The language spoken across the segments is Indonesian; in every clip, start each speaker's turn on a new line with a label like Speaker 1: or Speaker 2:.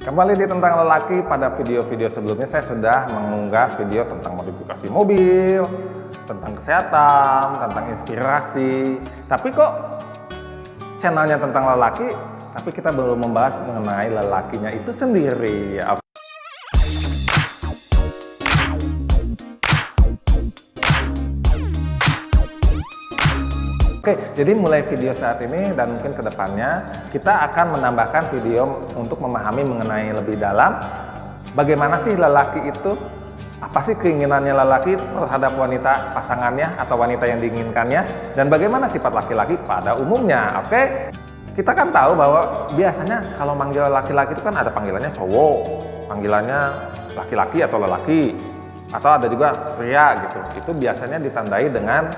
Speaker 1: Kembali di Tentang Lelaki. Pada video-video sebelumnya saya sudah mengunggah video tentang modifikasi mobil, tentang kesehatan, tentang inspirasi. Tapi kok channelnya tentang lelaki, tapi kita belum membahas mengenai lelakinya itu sendiri. Oke, jadi mulai video saat ini dan mungkin kedepannya kita akan menambahkan video untuk memahami mengenai lebih dalam bagaimana sih lelaki itu, apa sih keinginannya lelaki terhadap wanita pasangannya atau wanita yang diinginkannya, dan bagaimana sifat laki-laki pada umumnya. Oke, kita kan tahu bahwa biasanya kalau manggil laki-laki itu kan ada panggilannya cowok, panggilannya laki-laki atau lelaki, atau ada juga pria gitu. Itu biasanya ditandai dengan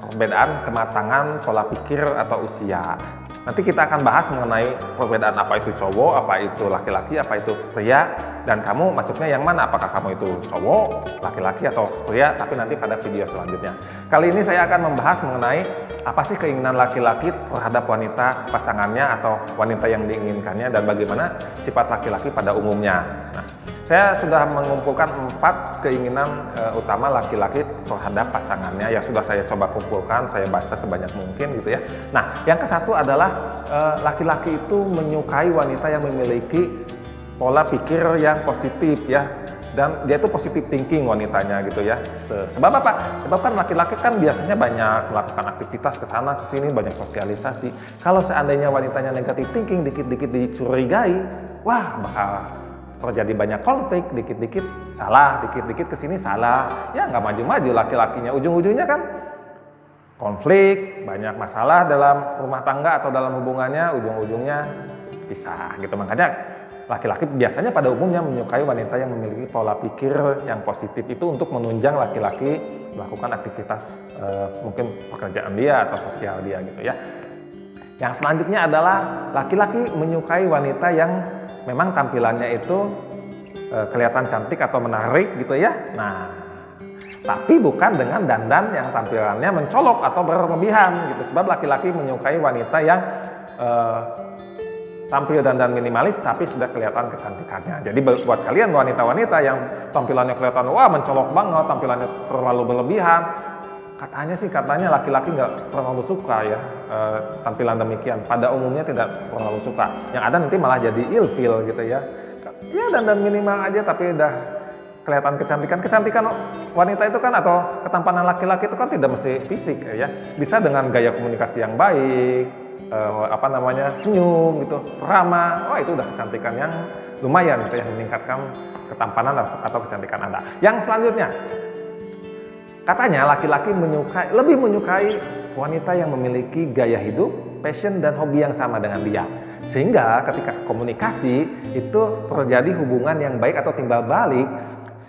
Speaker 1: perbedaan kematangan pola pikir atau usia. Nanti kita akan bahas mengenai perbedaan apa itu cowok, apa itu laki-laki, apa itu pria, dan kamu masuknya yang mana, apakah kamu itu cowok, laki-laki, atau pria, tapi nanti pada video selanjutnya. Kali ini saya akan membahas mengenai apa sih keinginan laki-laki terhadap wanita pasangannya atau wanita yang diinginkannya, dan bagaimana sifat laki-laki pada umumnya. Nah, saya sudah mengumpulkan 4 keinginan utama laki-laki terhadap pasangannya yang sudah saya coba kumpulkan, saya baca sebanyak mungkin gitu ya. Nah, yang ke-1 adalah laki-laki itu menyukai wanita yang memiliki pola pikir yang positif ya. Dan dia itu positive thinking wanitanya gitu ya. Sebab apa? Sebab kan laki-laki kan biasanya banyak melakukan aktivitas ke sana ke sini, banyak sosialisasi. Kalau seandainya wanitanya negative thinking, dikit-dikit dicurigai, wah bakal terjadi banyak konflik, dikit-dikit salah, dikit-dikit kesini salah, ya nggak maju-maju laki-lakinya, ujung-ujungnya kan konflik, banyak masalah dalam rumah tangga atau dalam hubungannya, ujung-ujungnya pisah gitu. Makanya laki-laki biasanya pada umumnya menyukai wanita yang memiliki pola pikir yang positif, itu untuk menunjang laki-laki melakukan aktivitas mungkin pekerjaan dia atau sosial dia gitu ya. Yang selanjutnya adalah laki-laki menyukai wanita yang memang tampilannya itu kelihatan cantik atau menarik gitu ya. Nah, tapi bukan dengan dandan yang tampilannya mencolok atau berlebihan gitu. Sebab laki-laki menyukai wanita yang tampil dandan minimalis tapi sudah kelihatan kecantikannya. Jadi buat kalian wanita-wanita yang tampilannya kelihatan wah mencolok banget, tampilannya terlalu berlebihan, katanya laki-laki nggak terlalu suka ya tampilan demikian. Pada umumnya tidak terlalu suka. Yang ada nanti malah jadi ilfil gitu ya. Ya dandan minimal aja tapi udah kelihatan kecantikan. Kecantikan wanita itu kan atau ketampanan laki-laki itu kan tidak mesti fisik ya. Bisa dengan gaya komunikasi yang baik, senyum gitu, ramah. Wah itu udah kecantikan yang lumayan gitu ya, meningkatkan ketampanan atau kecantikan Anda. Yang selanjutnya, katanya laki-laki lebih menyukai wanita yang memiliki gaya hidup, passion, dan hobi yang sama dengan dia. Sehingga ketika komunikasi itu terjadi hubungan yang baik atau timbal balik,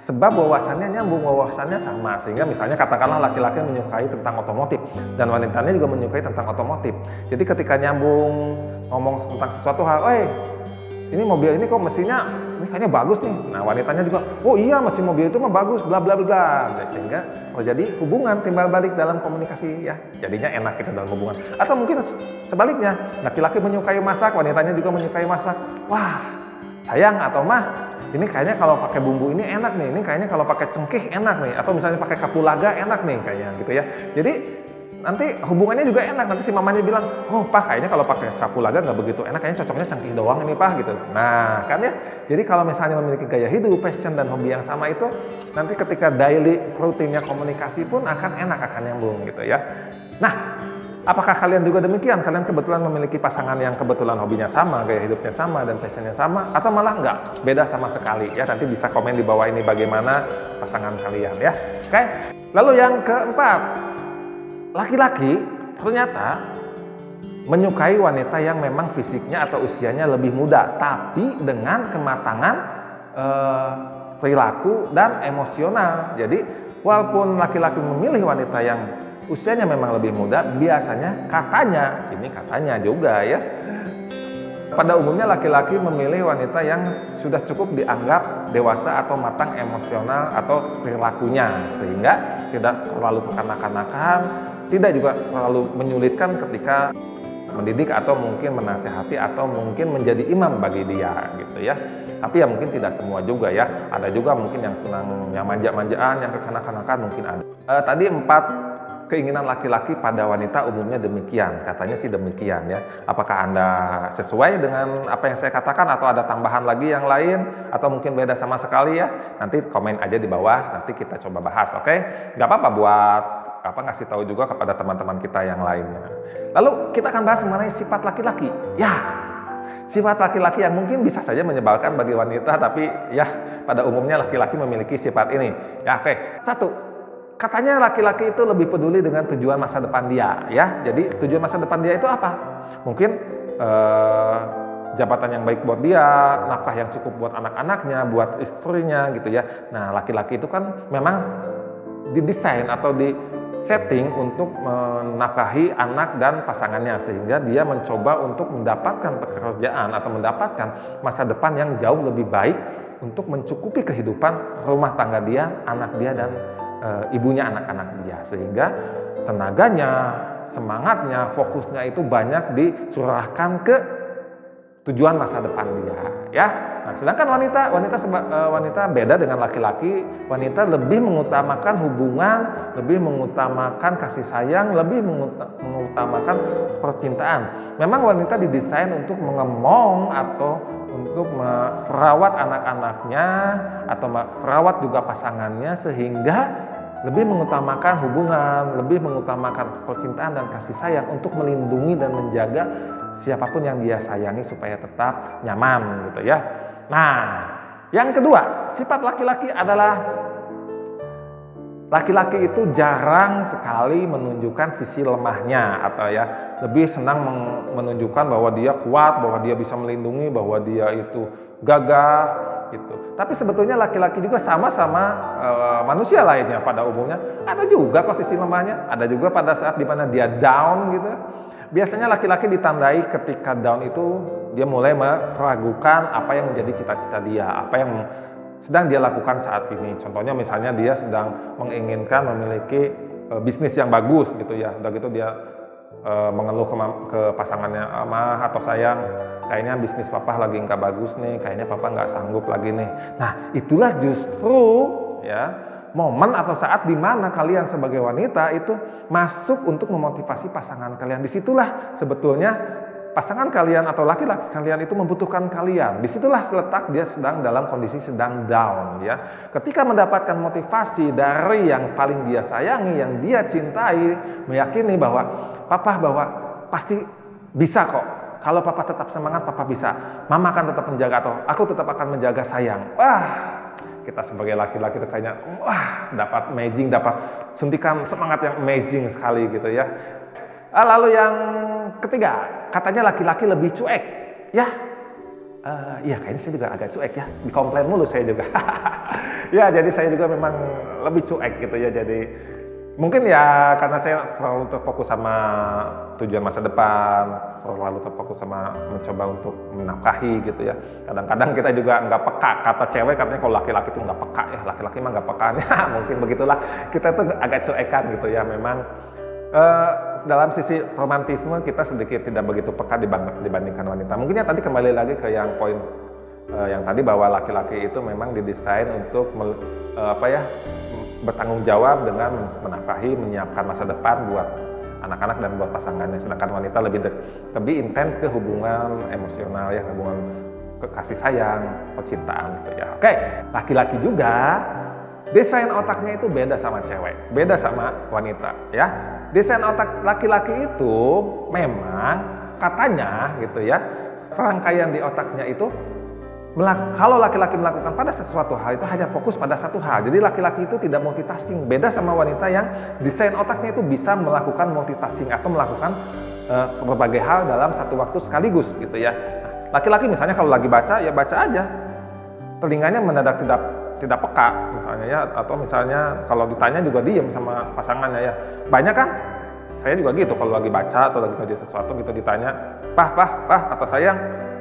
Speaker 1: sebab wawasannya nyambung, wawasannya sama. Sehingga misalnya katakanlah laki-laki menyukai tentang otomotif dan wanitanya juga menyukai tentang otomotif. Jadi ketika nyambung ngomong tentang sesuatu hal, ini mobil ini kok mesinnya ini kayaknya bagus nih. Nah wanitanya juga, oh iya mesin mobil itu mah bagus, bla bla bla. Sehingga terjadi hubungan timbal balik dalam komunikasi ya. Jadinya enak gitu dalam hubungan. Atau mungkin sebaliknya, laki-laki menyukai masak, wanitanya juga menyukai masak. Wah sayang atau mah, ini kayaknya kalau pakai bumbu ini enak nih. Ini kayaknya kalau pakai cengkeh enak nih. Atau misalnya pakai kapulaga enak nih kayaknya gitu ya. Jadi nanti hubungannya juga enak. Nanti si mamanya bilang, oh pak kayaknya kalau pakai kapulaga nggak begitu enak, kayaknya cocoknya cengkeh doang ini pak gitu. Nah kan ya, jadi kalau misalnya memiliki gaya hidup, passion, dan hobi yang sama itu, nanti ketika daily rutinnya komunikasi pun akan enak, akan nyambung gitu ya. Nah, apakah kalian juga demikian? Kalian kebetulan memiliki pasangan yang kebetulan hobinya sama, gaya hidupnya sama, dan passionnya sama, atau malah nggak, beda sama sekali ya. Nanti bisa komen di bawah ini bagaimana pasangan kalian ya. Oke, lalu yang keempat, laki-laki ternyata menyukai wanita yang memang fisiknya atau usianya lebih muda, tapi dengan kematangan perilaku dan emosional. Jadi walaupun laki-laki memilih wanita yang usianya memang lebih muda, biasanya katanya juga ya, pada umumnya laki-laki memilih wanita yang sudah cukup dianggap dewasa atau matang emosional atau perilakunya, sehingga tidak terlalu kekanak-kanakan, tidak juga terlalu menyulitkan ketika mendidik atau mungkin menasehati atau mungkin menjadi imam bagi dia gitu ya. Tapi ya mungkin tidak semua juga ya. Ada juga mungkin yang senang yang manja-manjaan, yang kekanak-kanakan mungkin ada. Tadi 4 keinginan laki-laki pada wanita umumnya demikian, katanya sih demikian ya. Apakah Anda sesuai dengan apa yang saya katakan atau ada tambahan lagi yang lain atau mungkin beda sama sekali ya? Nanti komen aja di bawah, nanti kita coba bahas, oke? Gak apa-apa buat ngasih tahu juga kepada teman-teman kita yang lainnya. Lalu kita akan bahas mengenai sifat laki-laki. Ya, sifat laki-laki yang mungkin bisa saja menyebalkan bagi wanita, tapi ya pada umumnya laki-laki memiliki sifat ini. Ya, oke. 1. Katanya laki-laki itu lebih peduli dengan tujuan masa depan dia, ya. Jadi tujuan masa depan dia itu apa? Mungkin jabatan yang baik buat dia, nafkah yang cukup buat anak-anaknya, buat istrinya gitu ya. Nah, laki-laki itu kan memang didesain atau setting untuk menafkahi anak dan pasangannya, sehingga dia mencoba untuk mendapatkan pekerjaan atau mendapatkan masa depan yang jauh lebih baik untuk mencukupi kehidupan rumah tangga dia, anak dia dan ibunya anak-anak dia, sehingga tenaganya, semangatnya, fokusnya itu banyak dicurahkan ke tujuan masa depan dia ya. Nah, sedangkan wanita beda dengan laki-laki. Wanita lebih mengutamakan hubungan, lebih mengutamakan kasih sayang, lebih mengutamakan percintaan. Memang wanita didesain untuk mengemong atau untuk merawat anak-anaknya atau merawat juga pasangannya, sehingga lebih mengutamakan hubungan, lebih mengutamakan percintaan dan kasih sayang untuk melindungi dan menjaga siapapun yang dia sayangi supaya tetap nyaman gitu ya. Nah, yang kedua, sifat laki-laki adalah laki-laki itu jarang sekali menunjukkan sisi lemahnya atau ya lebih senang menunjukkan bahwa dia kuat, bahwa dia bisa melindungi, bahwa dia itu gagah gitu. Tapi sebetulnya laki-laki juga sama-sama manusia lainnya pada umumnya. Ada juga kok sisi lemahnya, ada juga pada saat dimana dia down gitu. Biasanya laki-laki ditandai ketika down itu dia mulai meragukan apa yang menjadi cita-cita dia, apa yang sedang dia lakukan saat ini. Contohnya misalnya dia sedang menginginkan memiliki bisnis yang bagus gitu ya. Udah gitu dia mengeluh ke pasangannya, "Mah atau sayang, kayaknya bisnis papa lagi nggak bagus nih, kayaknya papa nggak sanggup lagi nih." Nah, itulah justru ya momen atau saat di mana kalian sebagai wanita itu masuk untuk memotivasi pasangan kalian. Disitulah sebetulnya pasangan kalian atau laki-laki kalian itu membutuhkan kalian. Disitulah letak dia sedang dalam kondisi sedang down ya. Ketika mendapatkan motivasi dari yang paling dia sayangi, yang dia cintai, meyakini bahwa pasti bisa kok. Kalau papa tetap semangat, papa bisa. Mama akan tetap menjaga atau aku tetap akan menjaga sayang. Wah, kita sebagai laki-laki itu kayaknya dapat amazing, dapat suntikan semangat yang amazing sekali gitu ya. Lalu yang ketiga, katanya laki-laki lebih cuek ya. Iya, kayaknya saya juga agak cuek ya, dikomplain mulu saya juga. Ya, jadi saya juga memang lebih cuek gitu ya. Jadi mungkin ya karena saya terlalu terfokus sama tujuan masa depan, terlalu terfokus sama mencoba untuk menafkahi gitu ya. Kadang-kadang kita juga nggak peka, kata cewek katanya kalau laki-laki itu nggak peka ya, laki-laki mah nggak peka. Ya mungkin begitulah, kita tuh agak cuekan gitu ya. Memang dalam sisi romantisme kita sedikit tidak begitu peka dibandingkan wanita. Mungkin ya tadi kembali lagi ke yang poin yang tadi bahwa laki-laki itu memang didesain untuk bertanggung jawab dengan menafkahi, menyiapkan masa depan buat anak-anak dan buat pasangannya. Sedangkan wanita lebih intens ke hubungan emosional ya, hubungan kasih sayang, percintaan gitu ya. Oke, laki-laki juga desain otaknya itu beda sama cewek, beda sama wanita ya. Desain otak laki-laki itu memang katanya gitu ya, rangkaian di otaknya itu kalau laki-laki melakukan pada sesuatu hal itu hanya fokus pada satu hal. Jadi laki-laki itu tidak multitasking. Beda sama wanita yang desain otaknya itu bisa melakukan multitasking atau melakukan berbagai hal dalam satu waktu sekaligus gitu ya. Nah, laki-laki misalnya kalau lagi baca ya baca aja. Telinganya mendadak tidak peka misalnya ya, atau misalnya kalau ditanya juga diem sama pasangannya ya. Banyak kan? Saya juga gitu kalau lagi baca atau lagi kerja sesuatu gitu ditanya, "Pah, atau sayang?"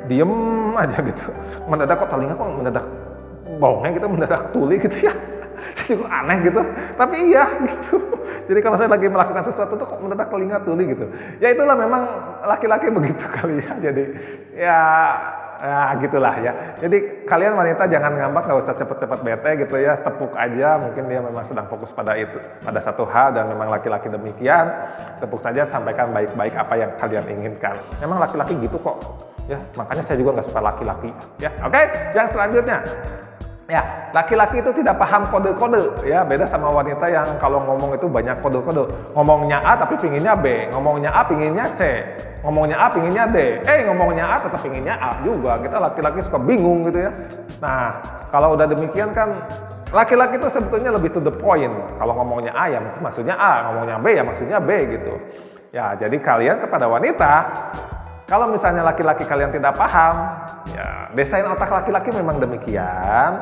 Speaker 1: Diem aja gitu. Mendadak kok telinga kok mendadak bongeng gitu, mendadak tuli gitu ya. Jadi kok aneh gitu, tapi iya gitu. Jadi kalau saya lagi melakukan sesuatu tuh kok mendadak telinga tuli gitu. Ya itulah memang laki-laki begitu kali ya. Jadi ya gitulah ya. Jadi kalian wanita jangan ngambek, nggak usah cepet-cepet bete gitu ya. Tepuk aja, mungkin dia memang sedang fokus pada itu, pada satu hal, dan memang laki-laki demikian. Tepuk saja, sampaikan baik-baik apa yang kalian inginkan. Memang laki-laki gitu kok. Ya, makanya saya juga nggak suka laki-laki. Ya, oke. Yang selanjutnya, ya, laki-laki itu tidak paham kode-kode, ya, beda sama wanita yang kalau ngomong itu banyak kode-kode. Ngomongnya A tapi pinginnya B, ngomongnya A pinginnya C, ngomongnya A pinginnya D, ngomongnya A tetap pinginnya A juga. Kita laki-laki suka bingung gitu ya. Nah, kalau udah demikian kan, laki-laki itu sebetulnya lebih to the point. Kalau ngomongnya A ya mungkin maksudnya A, ngomongnya B ya maksudnya B gitu. Ya, jadi kalian kepada wanita, kalau misalnya laki-laki kalian tidak paham, ya desain otak laki-laki memang demikian.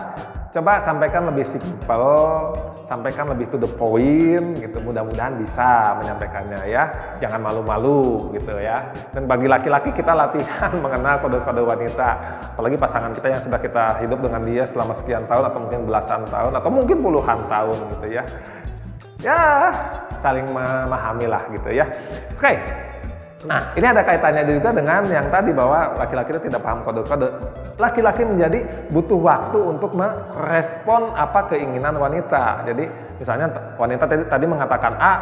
Speaker 1: Coba sampaikan lebih simple, sampaikan lebih to the point gitu. Mudah-mudahan bisa menyampaikannya ya. Jangan malu-malu gitu ya. Dan bagi laki-laki kita latihan mengenal kode-kode wanita. Apalagi pasangan kita yang sudah kita hidup dengan dia selama sekian tahun atau mungkin belasan tahun atau mungkin puluhan tahun gitu ya. Ya, saling memahami lah gitu ya. Oke. Nah, ini ada kaitannya juga dengan yang tadi bahwa laki-laki itu tidak paham kode-kode. Laki-laki menjadi butuh waktu untuk merespon apa keinginan wanita. Jadi, misalnya wanita tadi mengatakan A,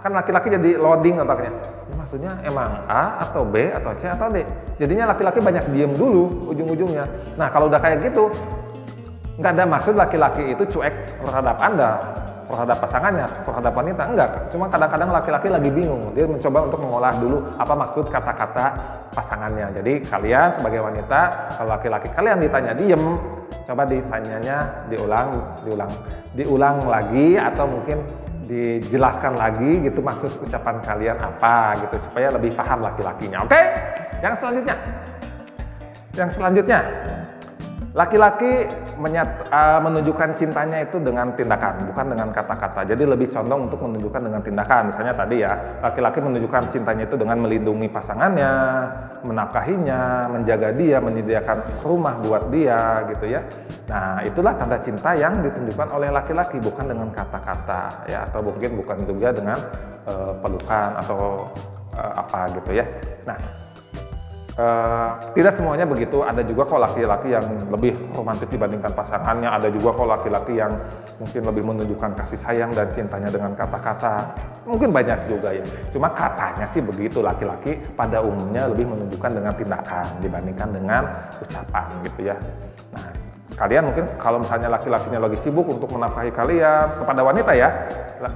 Speaker 1: kan laki-laki jadi loading otaknya. Maksudnya emang A atau B atau C atau D. Jadinya laki-laki banyak diem dulu ujung-ujungnya. Nah, kalau udah kayak gitu, nggak ada maksud laki-laki itu cuek terhadap Anda, terhadap pasangannya, terhadap wanita, enggak. Cuma kadang-kadang laki-laki lagi bingung, dia mencoba untuk mengolah dulu apa maksud kata-kata pasangannya. Jadi kalian sebagai wanita, kalau laki-laki kalian ditanya diem, coba ditanyanya diulang lagi, atau mungkin dijelaskan lagi gitu maksud ucapan kalian apa gitu, supaya lebih paham laki-lakinya. Oke? Yang selanjutnya, laki-laki menunjukkan cintanya itu dengan tindakan, bukan dengan kata-kata. Jadi lebih condong untuk menunjukkan dengan tindakan. Misalnya tadi ya, laki-laki menunjukkan cintanya itu dengan melindungi pasangannya, menafkahinya, menjaga dia, menyediakan rumah buat dia gitu ya. Nah, itulah tanda cinta yang ditunjukkan oleh laki-laki, bukan dengan kata-kata ya, atau mungkin bukan juga dengan pelukan atau apa gitu ya. Nah, tidak semuanya begitu, ada juga kok laki-laki yang lebih romantis dibandingkan pasangannya, ada juga kok laki-laki yang mungkin lebih menunjukkan kasih sayang dan cintanya dengan kata-kata, mungkin banyak juga ya. Cuma katanya sih begitu, laki-laki pada umumnya lebih menunjukkan dengan tindakan dibandingkan dengan ucapan gitu ya. Nah, kalian mungkin kalau misalnya laki-lakinya lagi sibuk untuk menafkahi kalian, kepada wanita ya,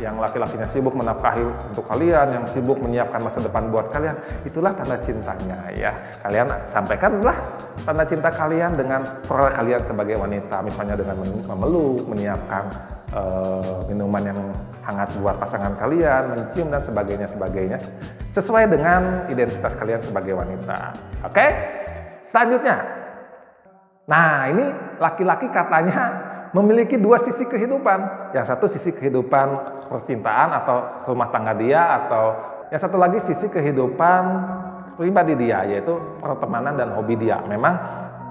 Speaker 1: yang laki-lakinya sibuk menafkahi untuk kalian, yang sibuk menyiapkan masa depan buat kalian, itulah tanda cintanya ya. Kalian sampaikanlah tanda cinta kalian dengan suara kalian sebagai wanita, misalnya dengan memeluk, menyiapkan minuman yang hangat buat pasangan kalian, mencium dan sebagainya, sesuai dengan identitas kalian sebagai wanita. Oke? Selanjutnya, nah ini laki-laki katanya memiliki dua sisi kehidupan. Yang satu sisi kehidupan percintaan atau rumah tangga dia, atau yang satu lagi sisi kehidupan pribadi dia, yaitu pertemanan dan hobi dia. Memang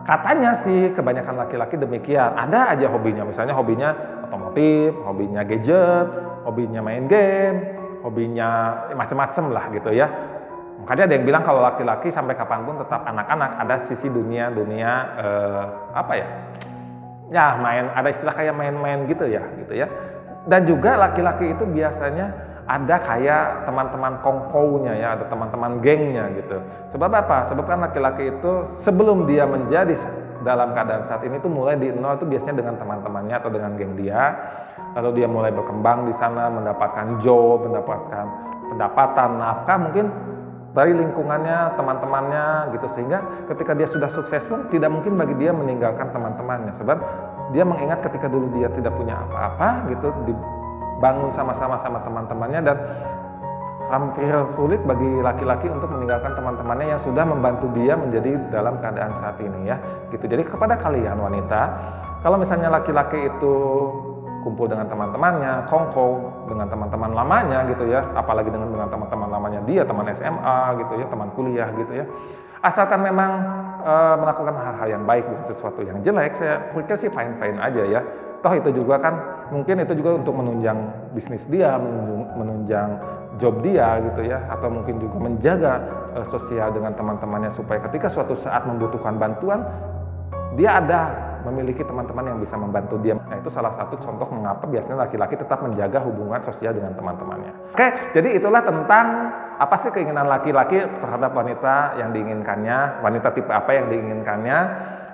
Speaker 1: katanya sih kebanyakan laki-laki demikian. Ada aja hobinya, misalnya hobinya otomotif, hobinya gadget, hobinya main game, hobinya macam-macam lah gitu ya. Makanya ada yang bilang kalau laki-laki sampai kapanpun tetap anak-anak, ada sisi dunia ya main, ada istilah kayak main-main gitu ya. Dan juga laki-laki itu biasanya ada kayak teman-teman kongkownya ya, ada teman-teman gengnya gitu. Sebab apa? Sebab kan laki-laki itu sebelum dia menjadi dalam keadaan saat ini tuh mulai di nol itu biasanya dengan teman-temannya atau dengan geng dia. Lalu dia mulai berkembang di sana, mendapatkan job, mendapatkan pendapatan, nafkah mungkin dari lingkungannya, teman-temannya gitu, sehingga ketika dia sudah sukses pun tidak mungkin bagi dia meninggalkan teman-temannya, sebab dia mengingat ketika dulu dia tidak punya apa-apa gitu, dibangun sama-sama sama teman-temannya, dan hampir sulit bagi laki-laki untuk meninggalkan teman-temannya yang sudah membantu dia menjadi dalam keadaan saat ini ya gitu. Jadi kepada kalian wanita, kalau misalnya laki-laki itu kumpul dengan teman-temannya, kongko dengan teman-teman lamanya gitu ya, apalagi dengan teman-teman lamanya dia, teman SMA gitu ya, teman kuliah gitu ya. Asalkan memang melakukan hal-hal yang baik, bukan sesuatu yang jelek, saya pikir sih fine-fine aja ya. Toh itu juga kan, mungkin itu juga untuk menunjang bisnis dia, menunjang job dia gitu ya, atau mungkin juga menjaga sosial dengan teman-temannya supaya ketika suatu saat membutuhkan bantuan, dia ada memiliki teman-teman yang bisa membantu dia. Nah, itu salah satu contoh mengapa biasanya laki-laki tetap menjaga hubungan sosial dengan teman-temannya. Oke, jadi itulah tentang apa sih keinginan laki-laki terhadap wanita yang diinginkannya, wanita tipe apa yang diinginkannya,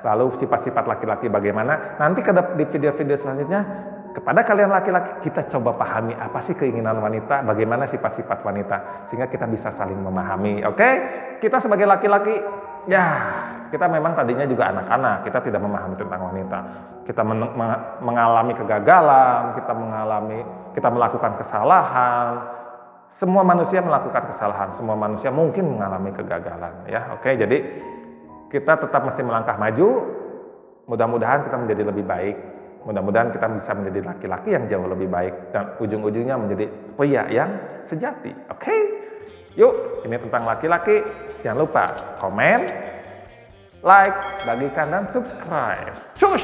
Speaker 1: lalu sifat-sifat laki-laki bagaimana. Nanti di video-video selanjutnya, kepada kalian laki-laki, kita coba pahami apa sih keinginan wanita, bagaimana sifat-sifat wanita, sehingga kita bisa saling memahami. Oke, kita sebagai laki-laki, ya, kita memang tadinya juga anak-anak, kita tidak memahami tentang wanita. Kita mengalami kegagalan, kita melakukan kesalahan. Semua manusia melakukan kesalahan, semua manusia mungkin mengalami kegagalan, ya. Oke, jadi kita tetap mesti melangkah maju. Mudah-mudahan kita menjadi lebih baik. Mudah-mudahan kita bisa menjadi laki-laki yang jauh lebih baik dan ujung-ujungnya menjadi pria yang sejati. Oke? Yuk, ini tentang laki-laki. Jangan lupa komen, like, bagikan, dan subscribe. Cus!